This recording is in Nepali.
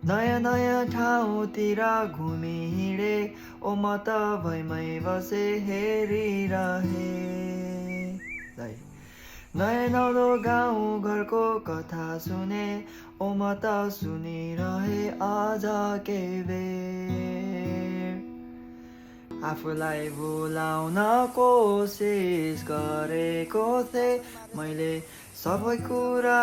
नयाँ नयाँ ठाउँतिर घुमी हिँडे ओ म त भैमै बसे हेरिरहे दाइ नयाँ नौलो गाउँ घरको कथा सुने ओ म त सुनिरहे अझ के बेर आफूलाई भुलाउन कोसिस गरेको थिएँ मैले सबै कुरा